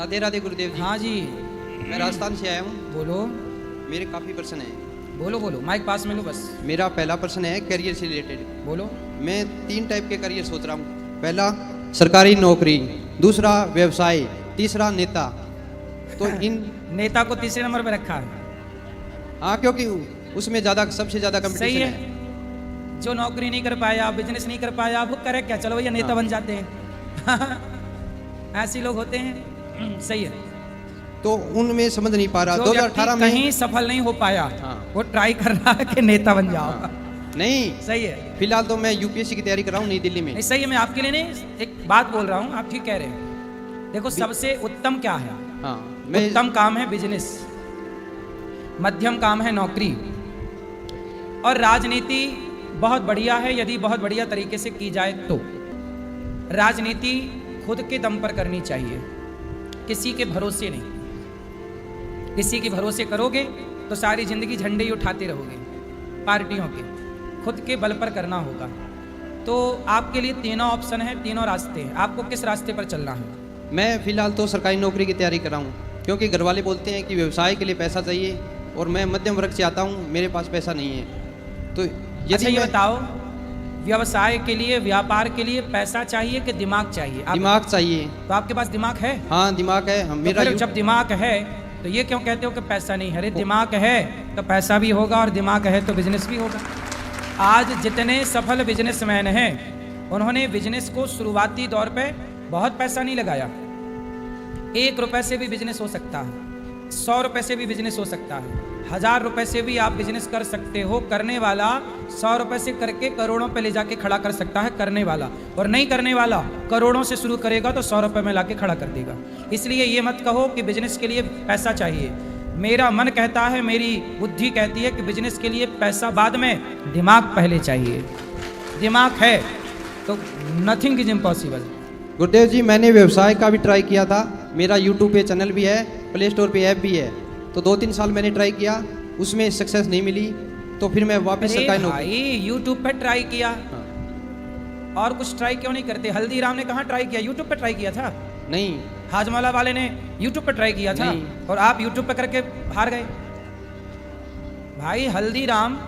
राधे राधे गुरुदेव जी। हाँ जी, मैं राजस्थान से आया हूँ। बोलो मेरे काफ़ी प्रश्न हैं। बोलो बोलो, माइक पास में लो बस। मेरा पहला प्रश्न है करियर से रिलेटेड। बोलो। मैं 3 टाइप के करियर सोच रहा हूँ। पहला सरकारी नौकरी, दूसरा व्यवसाय, तीसरा नेता। तो इन नेता को तीसरे नंबर पे रखा है। हाँ, क्योंकि उसमें ज़्यादा सबसे ज़्यादा सही कंपटीशन है। है। जो नौकरी नहीं कर पाया, बिजनेस नहीं कर पाया, वो करे क्या, चलो भैया नेता हाँ। बन जाते हैं। ऐसे लोग होते हैं। सही है। तो उनमें समझ नहीं पा रहा। जो 2018 व्यक्ति में कहीं सफल नहीं हो पाया, हाँ। वो ट्राई कर रहा है कि नेता बन जाओ। नहीं, सही है। फिलहाल तो मैं यूपीएससी की तैयारी कर रहा हूँ नई दिल्ली में। नहीं, सही है। मैं आपके लिए नहीं एक बात बोल रहा हूँ, आप ठीक कह रहे हैं। देखो, सबसे उत्तम क्या है? हाँ, मैं उत्तम काम है बिजनेस, मध्यम काम है नौकरी, और राजनीति बहुत बढ़िया है यदि बहुत बढ़िया तरीके से की जाए तो। राजनीति खुद के दम पर करनी चाहिए, किसी के भरोसे नहीं। किसी के भरोसे करोगे तो सारी जिंदगी झंडे ही उठाते रहोगे पार्टियों के। खुद के बल पर करना होगा। तो आपके लिए तीनों ऑप्शन है, तीनों रास्ते हैं। आपको किस रास्ते पर चलना है? मैं फिलहाल तो सरकारी नौकरी की तैयारी कर रहा हूँ, क्योंकि घर वाले बोलते हैं कि व्यवसाय के लिए पैसा चाहिए और मैं मध्यम वर्ग से आता हूँ, मेरे पास पैसा नहीं है। तो अच्छा, ये बताओ, व्यवसाय के लिए, व्यापार के लिए पैसा चाहिए कि दिमाग चाहिए? दिमाग चाहिए। तो आपके पास दिमाग है? हाँ, दिमाग है। मेरा तो जब दिमाग है तो ये क्यों कहते हो कि पैसा नहीं है? अरे दिमाग है तो पैसा भी होगा, और दिमाग है तो बिजनेस भी होगा। आज जितने सफल बिजनेसमैन हैं, उन्होंने बिजनेस को शुरुआती दौर पे बहुत पैसा नहीं लगाया। 1 रुपए से भी बिजनेस हो सकता है, 100 रुपए से भी बिजनेस हो सकता है, 1000 रुपए से भी आप बिजनेस कर सकते हो। करने वाला 100 रुपए से करके करोड़ों पे ले जाके खड़ा कर सकता है करने वाला, और नहीं करने वाला करोड़ों से शुरू करेगा तो 100 रुपए में लाके खड़ा कर देगा। इसलिए ये मत कहो कि बिजनेस के लिए पैसा चाहिए। मेरा मन कहता है, मेरी बुद्धि कहती है कि बिजनेस के लिए पैसा बाद में, दिमाग पहले चाहिए। दिमाग है तो नथिंग इज इम्पॉसिबल। गुरुदेव जी, मैंने व्यवसाय का भी ट्राई किया था। मेरा यूट्यूब पे चैनल भी है, प्ले स्टोर पे ऐप भी है। तो 2-3 साल मैंने ट्राई किया, उसमें सक्सेस नहीं मिली। तो फिर मैं वापस सरकारी नौकरी। यूट्यूब पे ट्राई किया, हाँ। और कुछ ट्राई क्यों नहीं करते? हल्दीराम ने कहाँ ट्राई किया? यूट्यूब पे ट्राई किया था। नहीं, हाजमौला वाले ने यूट्यूब पे ट्राई किया था, नहीं। और आप यूट्यूब पे करके हार गए। भाई, हल्दीराम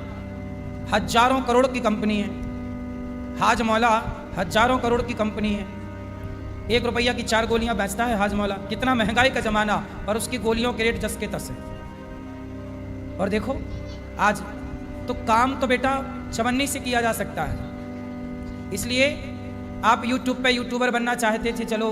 हजारों करोड़ की कंपनी है, हाजमौला हजारों करोड़ की कंपनी है। 1 रुपया की 4 गोलियां बेचता है हाजमौला। कितना महंगाई का जमाना, और उसकी गोलियों के रेट 10 के 10 है। और देखो आज तो काम तो बेटा चवन्नी से किया जा सकता है। इसलिए आप यूट्यूब पे यूट्यूबर बनना चाहते थे, चलो,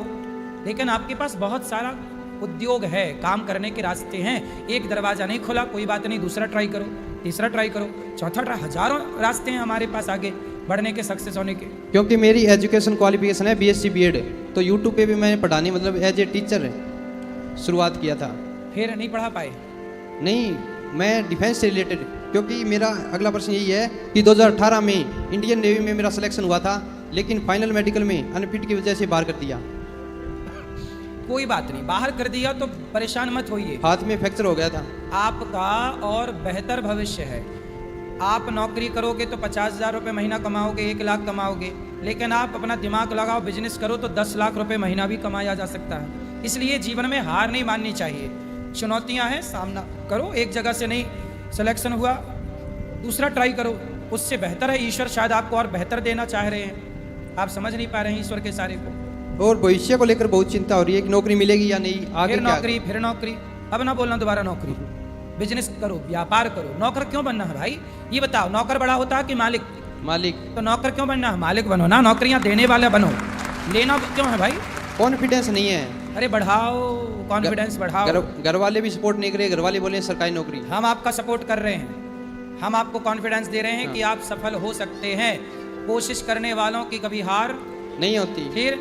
लेकिन आपके पास बहुत सारा उद्योग है, काम करने के रास्ते हैं। एक दरवाजा नहीं खुला, कोई बात नहीं, दूसरा ट्राई करो, तीसरा ट्राई करो, चौथा ट्राई। हजारों रास्ते हैं हमारे पास आगे बढ़ने के, सक्सेस होने के। क्योंकि मेरी एजुकेशन क्वालिफिकेशन है बीएससी बीएड। तो यूट्यूब पे भी मैंने पढ़ाने, मतलब एज ए टीचर शुरुआत किया था। फिर नहीं पढ़ा पाए? नहीं, मैं डिफेंस से रिलेटेड, क्योंकि मेरा अगला प्रश्न यही है कि 2018 में इंडियन नेवी में मेरा सिलेक्शन हुआ था, लेकिन फाइनल मेडिकल में अनफिट की वजह से बाहर कर दिया। कोई बात नहीं, बाहर कर दिया तो परेशान मत होइए। हाथ में फ्रैक्चर हो गया था। आपका और बेहतर भविष्य है। आप नौकरी करोगे तो 50,000 रुपये महीना कमाओगे, 1 लाख कमाओगे। लेकिन आप अपना दिमाग लगाओ, बिजनेस करो तो 10 लाख रुपए महीना भी कमाया जा सकता है। इसलिए जीवन में हार नहीं माननी चाहिए। चुनौतियां हैं, सामना करो। एक जगह से नहीं सिलेक्शन हुआ, दूसरा ट्राई करो, उससे बेहतर है। ईश्वर शायद आपको और बेहतर देना चाह रहे हैं, आप समझ नहीं पा रहे हैं ईश्वर के सारे को। और भविष्य को लेकर बहुत चिंता हो रही है कि नौकरी मिलेगी या नहीं, आगे फिर क्या? नौकरी, फिर नौकरी। अब ना बोलना दोबारा नौकरी। बिजनेस करो, व्यापार करो। नौकर क्यों बनना है भाई? ये बताओ, नौकर बड़ा होता है कि मालिक? मालिक। तो नौकर क्यों बनना है? मालिक बनो ना, नौकरियां देने वाले बनो। लेना क्यों है भाई? कॉन्फिडेंस नहीं है। अरे बढ़ाओ, कॉन्फिडेंस बढ़ाओ। घर वाले भी सपोर्ट नहीं करे। घर वाले बोले सरकारी नौकरी। हम आपका सपोर्ट कर रहे हैं, हम आपको कॉन्फिडेंस दे रहे हैं हाँ। कि आप सफल हो सकते हैं। कोशिश करने वालों की कभी हार नहीं होती। फिर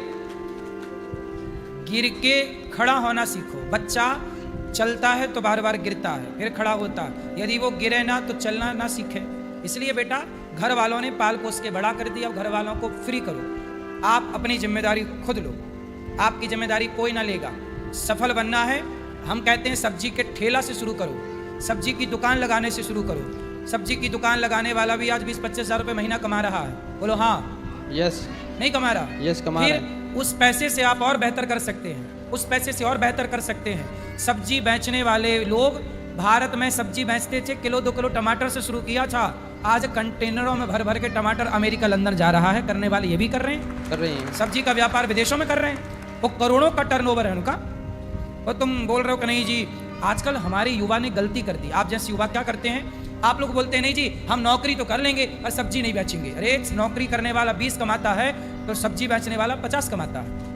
गिर के खड़ा होना सीखो। बच्चा चलता है तो बार बार गिरता है, फिर खड़ा होता है। यदि वो गिरे ना तो चलना ना सीखे। इसलिए बेटा, घर वालों ने पाल पोस के बड़ा कर दिया, घर वालों को फ्री करो। आप अपनी जिम्मेदारी खुद लो, आपकी जिम्मेदारी कोई ना लेगा। सफल बनना है, हम कहते हैं सब्जी के ठेला से शुरू करो, सब्जी की दुकान लगाने से शुरू करो। सब्जी की दुकान लगाने वाला भी आज 20-25 हज़ार रुपये महीना कमा रहा है। बोलो हाँ। यस। नहीं कमा रहा? यस, कमा रहा है। उस पैसे से आप और बेहतर कर सकते हैं, उस पैसे से और बेहतर कर सकते हैं। सब्जी बेचने वाले लोग भारत में सब्जी बेचते थे, किलो 2 किलो टमाटर से शुरू किया था, आज कंटेनरों में भर भर के टमाटर अमेरिका लंदन जा रहा है। करने वाले ये भी कर रहे हैं, सब्जी का व्यापार विदेशों में कर रहे हैं, वो करोड़ों का टर्नओवर है उनका। और तुम बोल रहे हो कि नहीं जी आजकल हमारे युवा ने गलती कर दी। आप जैसे युवा क्या करते हैं, आप लोग बोलते हैं नहीं जी हम नौकरी तो कर लेंगे और सब्जी नहीं बेचेंगे। अरे नौकरी करने वाला 20 कमाता है तो सब्जी बेचने वाला 50 कमाता है।